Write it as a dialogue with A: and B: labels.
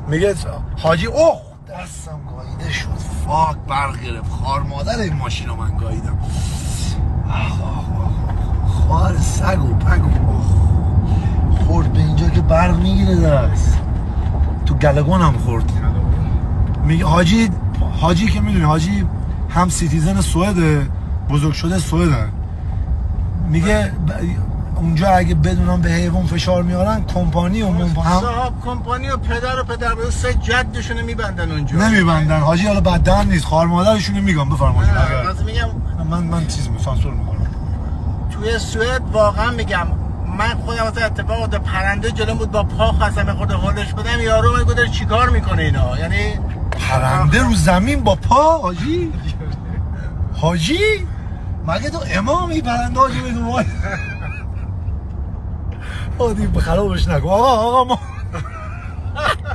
A: میگه حاجی اوه دستم گاییده شد فاک برق گرفت خار مادر این ماشین رو من گاییدم خار سگ و پگ و خورد به اینجا که برق میگیره دست تو گلگون هم خورد میگه حاجی که میدونی حاجی هم سیتیزن سوئده بزرگ شده سوئده میگه اونجا اگه بدونم به حیوان فشار میارن کمپانی و
B: صاحب کمپانی و پدر به سه جدشونو میبندن اونجا
A: نمیبندن حاجی حالا بدن نیست خار مادرشونو میگم بفرمایید
B: میگم
A: من چیز سانسور میکنم
B: توی سوئد واقعا میگم من خودم واسه اتفاق پرنده جلوم بود با پا خواستم خورده هولش بدم یارو من گفت چیکار میکنه اینا یعنی
A: پرنده رو زمین با پا حاجی مگه تو امامی پرنده حاجی بدون وای خرابش نکن آقا ما